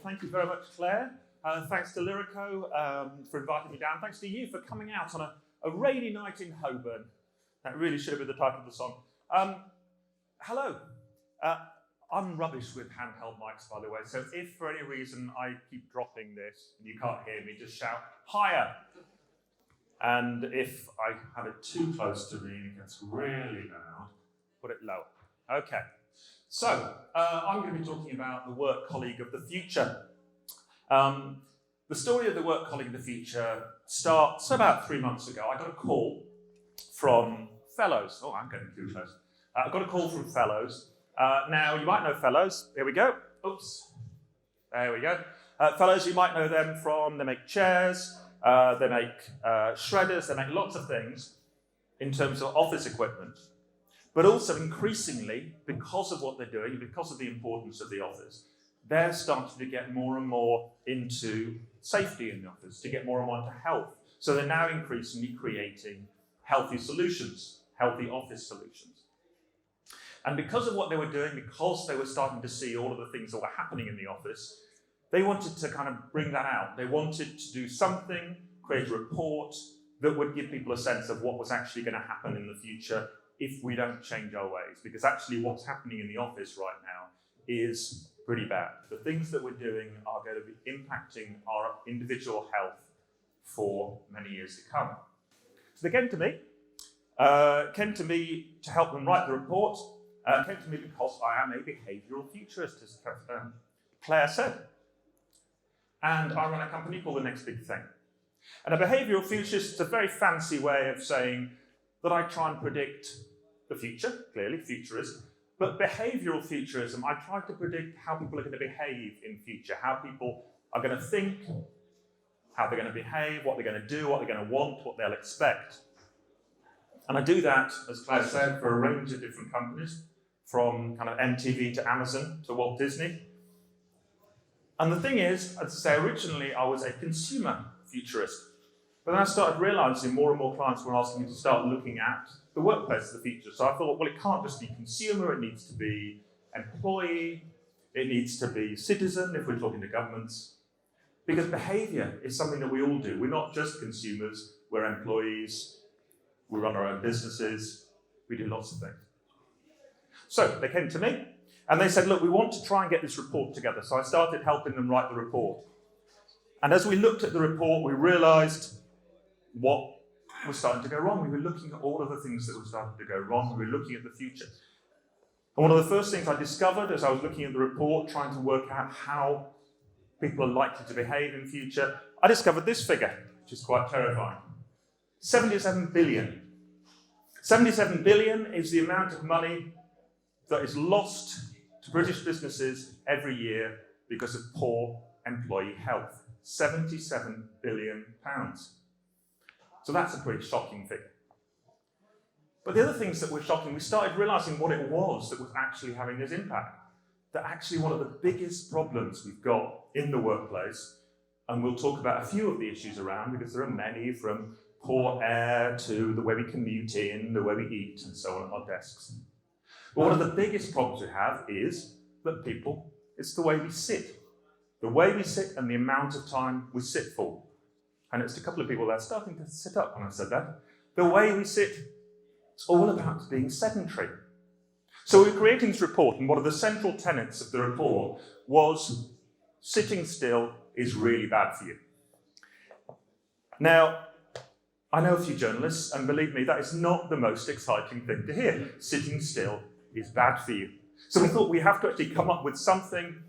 thank you very much, Claire. Thanks to Lyreco for inviting me down. Thanks to you for coming out on a rainy night in Holborn. That really should have been the title of the song. Hello. I'm rubbish with handheld mics, by the way, so if for any reason I keep dropping this and you can't hear me, just shout, "Higham!" And if I have it too close to me and it gets really loud, put it lower. Okay. So, I'm going to be talking about the work colleague of the future. The story of the work colleague of the future starts about 3 months ago. I got a call from Fellows. Oh, I'm getting too close. I got a call from Fellows. Now, you might know Fellows. Here we go. Oops. There we go. Fellows, you might know them from, they make chairs, they make shredders, they make lots of things in terms of office equipment. But also increasingly, because of what they're doing, because of the importance of the office, they're starting to get more and more into safety in the office, to get more and more into health. So they're now increasingly creating healthy solutions, healthy office solutions. And because of what they were doing, because they were starting to see all of the things that were happening in the office, they wanted to kind of bring that out. They wanted to do something, create a report that would give people a sense of what was actually going to happen in the future if we don't change our ways. Because actually what's happening in the office right now is pretty bad. The things that we're doing are going to be impacting our individual health for many years to come. So they came to me to help them write the report. Came to me because I am a behavioural futurist, as Claire said. And I run a company called The Next Big Thing. And a behavioural futurist is a very fancy way of saying that I try and predict the future, clearly, futurism. But behavioural futurism, I try to predict how people are going to behave in future, how people are going to think, how they're going to behave, what they're going to do, what they're going to want, what they'll expect. And I do that, as Claire said, for a range of different companies, from kind of MTV to Amazon to Walt Disney. And the thing is, as I say, originally I was a consumer futurist. But then I started realising more and more clients were asking me to start looking at the workplace of the future. So I thought, well, it can't just be consumer, it needs to be employee, it needs to be citizen if we're talking to governments. Because behaviour is something that we all do. We're not just consumers, we're employees, we run our own businesses, we do lots of things. So they came to me and they said, look, we want to try and get this report together. So I started helping them write the report. And as we looked at the report, we realised what was starting to go wrong. We were looking at all of the things that were starting to go wrong. We were looking at the future. And one of the first things I discovered as I was looking at the report, trying to work out how people are likely to behave in future, I discovered this figure, which is quite terrifying. 77 billion. 77 billion is the amount of money that is lost to British businesses every year because of poor employee health. 77 billion pounds. So that's a pretty shocking figure. But the other things that were shocking, we started realising what it was that was actually having this impact. That actually one of the biggest problems we've got in the workplace, and we'll talk about a few of the issues around because there are many, from poor air to the way we commute in, the way we eat, and so on at our desks. But one of the biggest problems we have is that it's the way we sit. The way we sit and the amount of time we sit for. And it's a couple of people there starting to sit up when I said that. The way we sit, it's all about being sedentary. So we were creating this report, and one of the central tenets of the report was sitting still is really bad for you. Now, I know a few journalists, and believe me, that is not the most exciting thing to hear. Sitting still is bad for you. So we thought we have to actually come up with something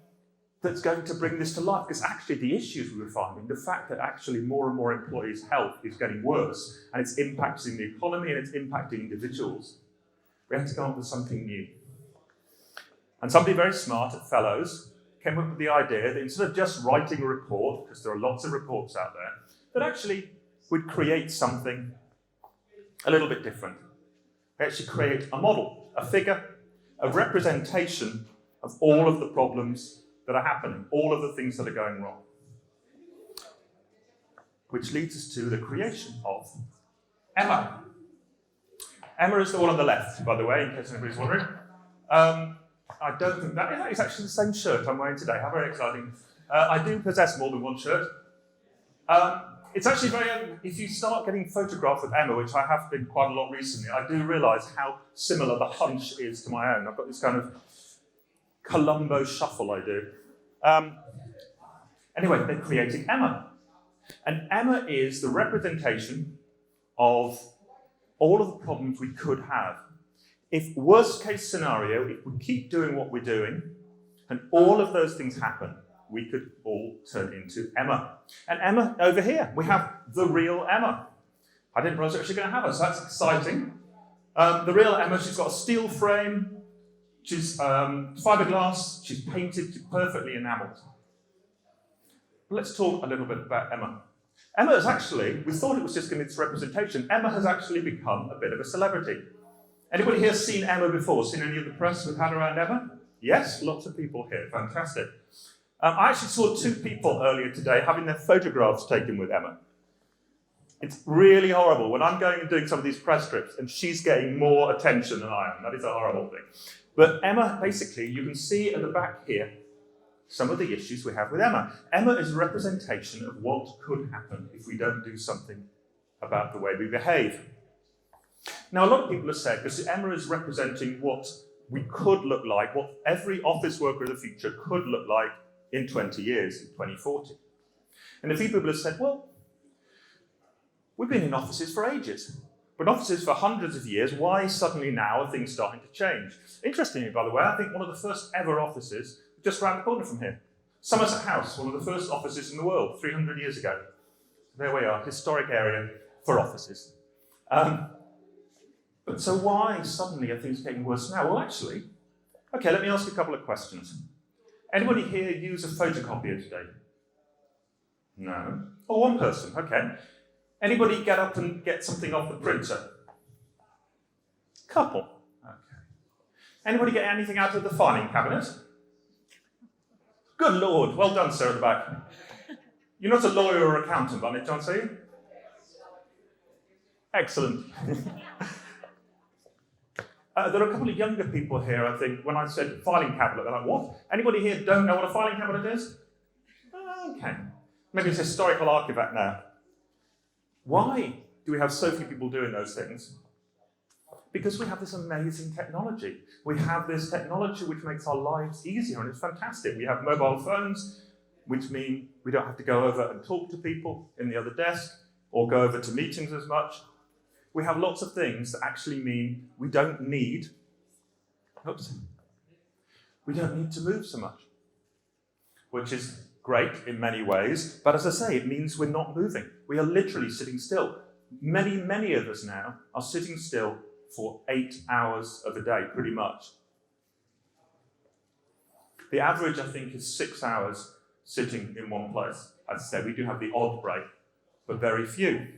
that's going to bring this to life, because actually the issues we were finding, the fact that actually more and more employees' health is getting worse, and it's impacting the economy and it's impacting individuals, we had to come up with something new. And somebody very smart at Fellows came up with the idea that instead of just writing a report, because there are lots of reports out there, that actually we'd create something a little bit different. We actually create a model, a figure, a representation of all of the problems that are happening, all of the things that are going wrong. Which leads us to the creation of Emma. Emma is the one on the left, by the way, in case anybody's wondering. I don't think that is actually the same shirt I'm wearing today. How very exciting. I do possess more than one shirt. It's actually if you start getting photographs of Emma, which I have been quite a lot recently, I do realise how similar the hunch is to my own. I've got this kind of Columbo shuffle I do. Anyway, they created Emma. And Emma is the representation of all of the problems we could have. If worst case scenario, if we keep doing what we're doing, and all of those things happen, we could all turn into Emma. And Emma, over here, we have the real Emma. I didn't realize we were actually going to have her, so that's exciting. The real Emma, she's got a steel frame, she's fiberglass, she's painted, she's perfectly enameled. But let's talk a little bit about Emma. Emma is actually, we thought it was just going to be this representation, Emma has actually become a bit of a celebrity. Anybody here seen Emma before? Seen any of the press we've had around Emma? Yes, lots of people here, fantastic. I actually saw 2 people earlier today having their photographs taken with Emma. It's really horrible when I'm going and doing some of these press trips and she's getting more attention than I am. That is a horrible thing. But Emma, basically, you can see at the back here some of the issues we have with Emma. Emma is a representation of what could happen if we don't do something about the way we behave. Now, a lot of people have said, because Emma is representing what we could look like, what every office worker of the future could look like in 20 years, in 2040. And a few people have said, well, we've been in offices for ages. But offices for hundreds of years, why suddenly now are things starting to change? Interestingly, by the way, I think one of the first ever offices just around the corner from here. Somerset House, one of the first offices in the world, 300 years ago. There we are, historic area for offices. But so why suddenly are things getting worse now? Well, actually, okay, let me ask you a couple of questions. Anybody here use a photocopier today? No? Oh, one person, okay. Anybody get up and get something off the printer? Couple, okay. Anybody get anything out of the filing cabinet? Good Lord, well done, sir, at the back. You're not a lawyer or accountant, by any chance, are you? Excellent. There are a couple of younger people here, I think, when I said filing cabinet, they're like, what? Anybody here don't know what a filing cabinet is? Okay. Maybe it's historical archivact now. Why do we have so few people doing those things? Because we have this amazing technology. We have this technology which makes our lives easier, and it's fantastic. We have mobile phones, which mean we don't have to go over and talk to people in the other desk, or go over to meetings as much. We have lots of things that actually mean we don't need to move so much, which is great in many ways, but as I say, it means we're not moving. We are literally sitting still. Many, many of us now are sitting still for 8 hours of a day, pretty much. The average, I think, is 6 hours sitting in one place. As I said, we do have the odd break, but very few.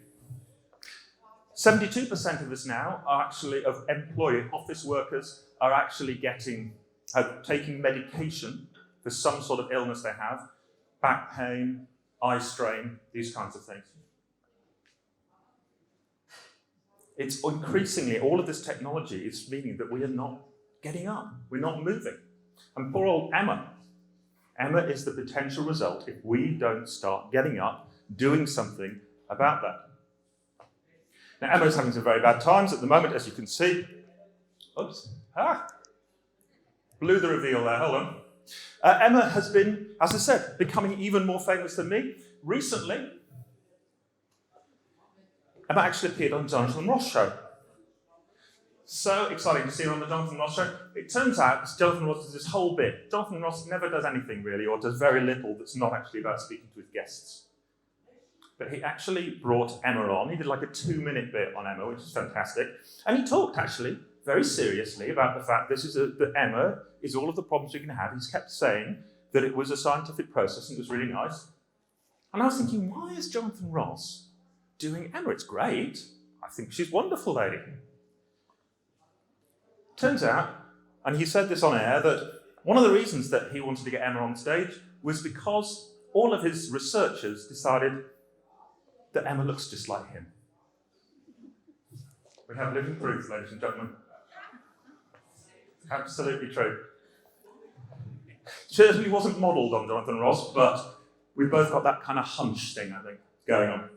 72% of us now are actually, of employee office workers, are actually taking medication for some sort of illness they have, back pain, eye strain, these kinds of things. It's increasingly, all of this technology is meaning that we are not getting up, we're not moving. And poor old Emma. Emma is the potential result if we don't start getting up, doing something about that. Now, Emma is having some very bad times at the moment, as you can see. Oops. Blew the reveal there, hold on. Emma has been, as I said, becoming even more famous than me. Recently, Emma actually appeared on Jonathan Ross' show. So exciting to see her on the Jonathan Ross show. It turns out Jonathan Ross does this whole bit. Jonathan Ross never does anything really, or does very little that's not actually about speaking to his guests. But he actually brought Emma on. He did like a 2-minute bit on Emma, which is fantastic. And he talked actually very seriously about the fact that Emma is all of the problems we can have. He's kept saying that it was a scientific process and it was really nice. And I was thinking, why is Jonathan Ross doing Emma? It's great. I think she's a wonderful lady. Turns out, and he said this on air, that one of the reasons that he wanted to get Emma on stage was because all of his researchers decided that Emma looks just like him. We have living proof, ladies and gentlemen. Absolutely true. Certainly wasn't modelled on Jonathan Ross, but we've both got that kind of hunch thing, I think, going on.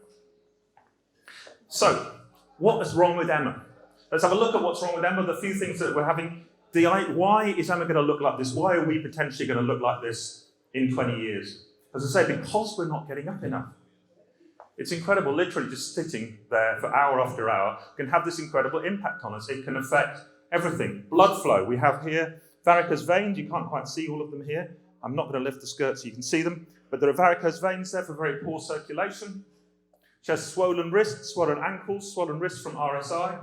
So, what is wrong with Emma? Let's have a look at what's wrong with Emma, the few things that we're having. Why is Emma going to look like this? Why are we potentially going to look like this in 20 years? As I say, because we're not getting up enough. It's incredible, literally just sitting there for hour after hour can have this incredible impact on us. It can affect everything. Blood flow, we have here varicose veins. You can't quite see all of them here. I'm not going to lift the skirt so you can see them, but there are varicose veins there for very poor circulation. She has swollen wrists, swollen ankles, swollen wrists from RSI.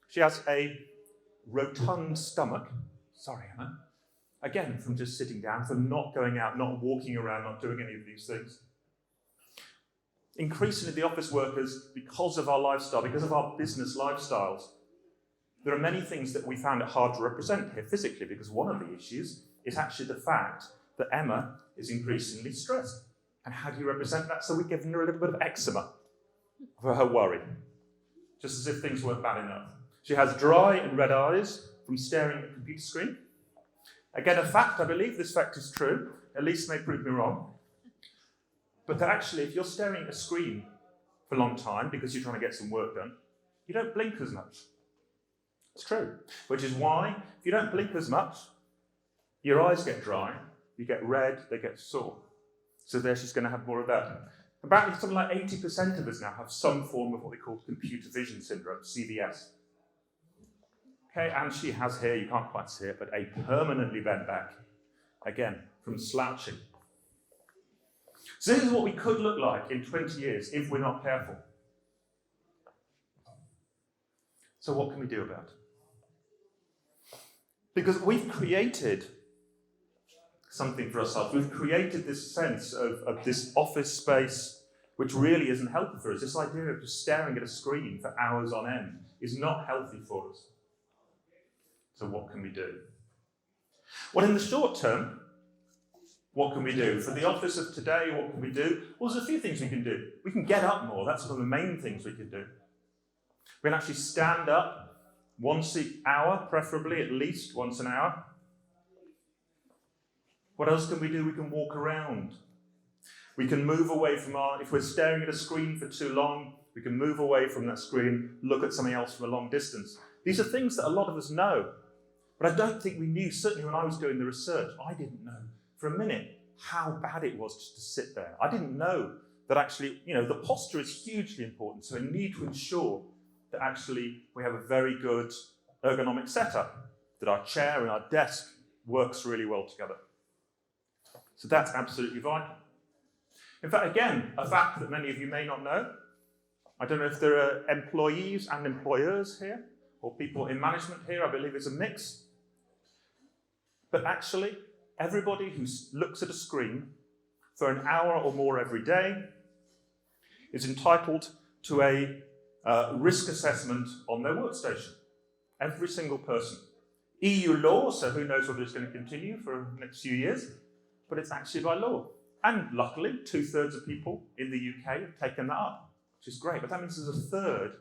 She has a rotund stomach. Sorry, Emma. Again, from just sitting down, from not going out, not walking around, not doing any of these things. Increasingly, the office workers, because of our lifestyle, because of our business lifestyles, there are many things that we found it hard to represent here physically, because one of the issues is actually the fact that Emma is increasingly stressed. And how do you represent that? So we've given her a little bit of eczema for her worry, just as if things weren't bad enough. She has dry and red eyes from staring at the computer screen. Again, a fact, I believe this fact is true. Elise may prove me wrong. But that actually, if you're staring at a screen for a long time because you're trying to get some work done, you don't blink as much. It's true. Which is why, if you don't blink as much, your eyes get dry, you get red, they get sore. So there she's going to have more of that. About something like 80% of us now have some form of what they call computer vision syndrome, CVS. Okay, and she has here, you can't quite see it, but a permanently bent back. Again, from slouching. So this is what we could look like in 20 years if we're not careful. So what can we do about it? Because we've created something for ourselves. We've created this sense of this office space which really isn't healthy for us. This idea of just staring at a screen for hours on end is not healthy for us. So what can we do? Well, in the short term, what can we do? For the office of today, what can we do? Well, there's a few things we can do. We can get up more. That's one of the main things we can do. We can actually stand up once an hour, preferably at least once an hour. What else can we do? We can walk around. We can move away from if we're staring at a screen for too long, we can move away from that screen, look at something else from a long distance. These are things that a lot of us know. But I don't think we knew, certainly when I was doing the research, I didn't know for a minute how bad it was just to sit there. I didn't know that actually, the posture is hugely important. So we need to ensure that actually we have a very good ergonomic setup, that our chair and our desk works really well together. So that's absolutely vital. In fact, again, a fact that many of you may not know, I don't know if there are employees and employers here, or people in management here, I believe it's a mix. But actually, everybody who looks at a screen for an hour or more every day is entitled to a risk assessment on their workstation. Every single person. EU law, so who knows whether it's going to continue for the next few years, but it's actually by law. And luckily, 2/3 of people in the UK have taken that up, which is great. But that means there's a third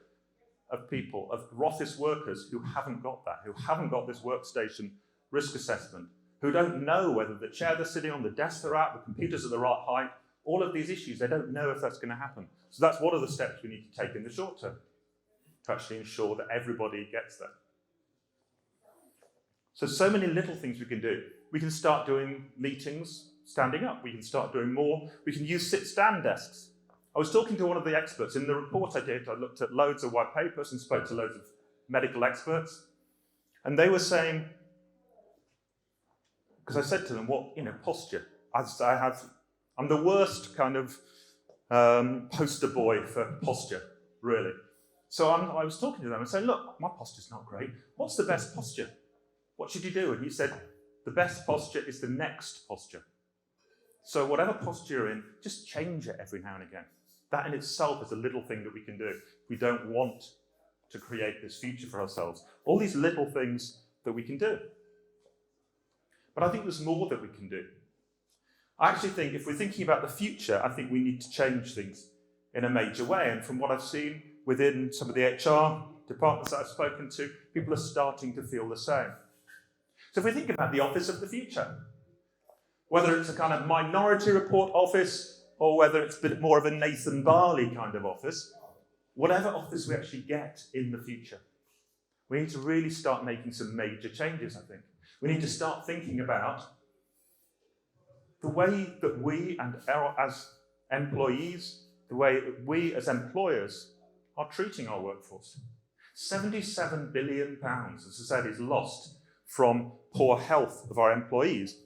of people, of office workers, who haven't got that, who haven't got this workstation risk assessment, who don't know whether the chair they're sitting on, the desk they're at, the computers are the right height, all of these issues, they don't know if that's going to happen. So that's one of the steps we need to take in the short term, to actually ensure that everybody gets that. So many little things we can do. We can start doing meetings standing up. We can start doing more. We can use sit-stand desks. I was talking to one of the experts. In the report I did, I looked at loads of white papers and spoke to loads of medical experts. And they were saying, because I said to them, posture. I'm the worst kind of poster boy for posture, really. So I was talking to them and saying, look, my posture's not great. What's the best posture? What should you do? And he said, the best posture is the next posture. So whatever posture you're in, just change it every now and again. That in itself is a little thing that we can do. We don't want to create this future for ourselves. All these little things that we can do. But I think there's more that we can do. I actually think if we're thinking about the future, I think we need to change things in a major way. And from what I've seen within some of the HR departments that I've spoken to, people are starting to feel the same. So if we think about the office of the future, Whether it's a kind of minority report office or whether it's a bit more of a Nathan Barley kind of office, whatever office we actually get in the future, we need to really start making some major changes, I think. We need to start thinking about the way that we as employees, the way that we as employers are treating our workforce. £77 billion, as I said, is lost from poor health of our employees.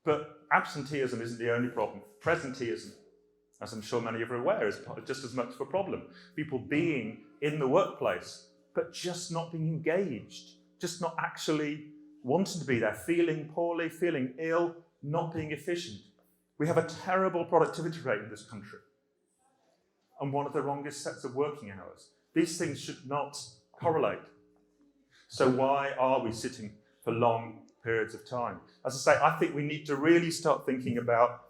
But absenteeism isn't the only problem. Presenteeism, as I'm sure many of you are aware, is just as much of a problem. People being in the workplace, but just not being engaged, just not actually wanting to be there, feeling poorly, feeling ill, not being efficient. We have a terrible productivity rate in this country and one of the longest sets of working hours. These things should not correlate. So why are we sitting for long periods of time? As I say, I think we need to really start thinking about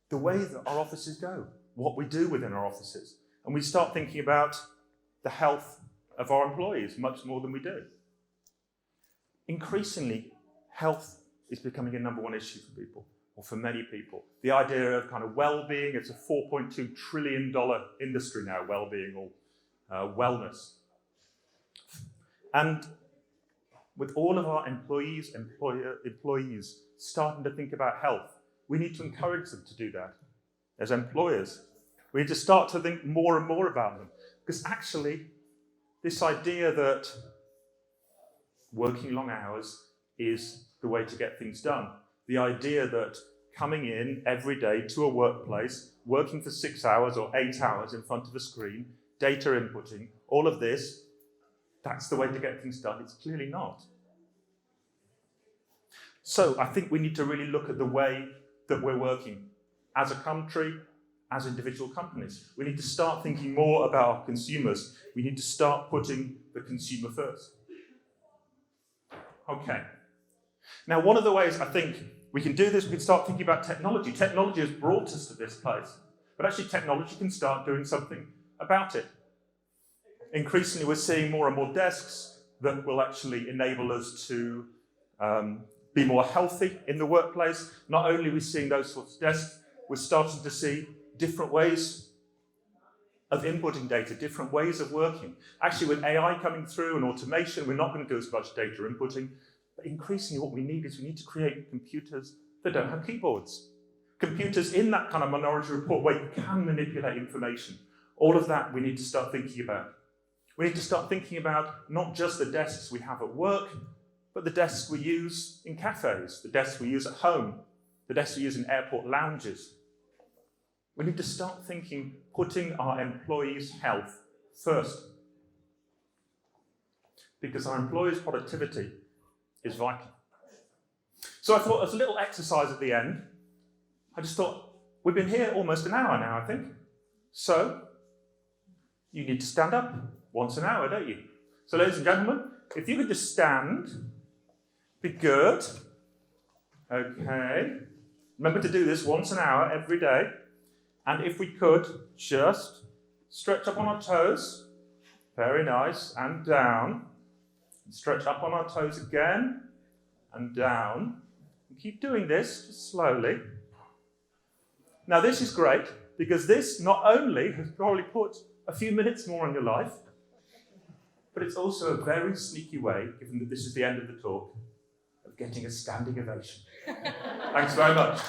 the way that our offices go, what we do within our offices. And we start thinking about the health of our employees much more than we do. Increasingly, health is becoming a number one issue for people, or for many people. The idea of kind of well-being, it's a $4.2 trillion industry now, well-being or wellness. And with all of our employees starting to think about health, we need to encourage them to do that as employers. We need to start to think more and more about them. Because actually, this idea that working long hours is the way to get things done, the idea that coming in every day to a workplace, working for 6 hours or 8 hours in front of a screen, data inputting, all of this, that's the way to get things done. It's clearly not. So I think we need to really look at the way that we're working as a country, as individual companies. We need to start thinking more about our consumers. We need to start putting the consumer first. Okay. Now, one of the ways I think we can do this, we can start thinking about technology. Technology has brought us to this place, but actually technology can start doing something about it. Increasingly, we're seeing more and more desks that will actually enable us to be more healthy in the workplace. Not only are we seeing those sorts of desks, we're starting to see different ways of inputting data, different ways of working. Actually, with AI coming through and automation, we're not going to do as much data inputting. But increasingly, what we need is we need to create computers that don't have keyboards. Computers in that kind of minority report where you can manipulate information. All of that we need to start thinking about. We need to start thinking about not just the desks we have at work, but the desks we use in cafes, the desks we use at home, the desks we use in airport lounges. We need to start thinking, putting our employees' health first. Because our employees' productivity is vital. So I thought, as a little exercise at the end, I just thought, we've been here almost an hour now, I think. So, you need to stand up once an hour, don't you? So, ladies and gentlemen, if you could just stand, be good. Okay. Remember to do this once an hour every day. And if we could, just stretch up on our toes. Very nice. And down. And stretch up on our toes again. And down. And keep doing this, just slowly. Now, this is great, because this not only has probably put a few minutes more on your life, but it's also a very sneaky way, given that this is the end of the talk, of getting a standing ovation. Thanks very much.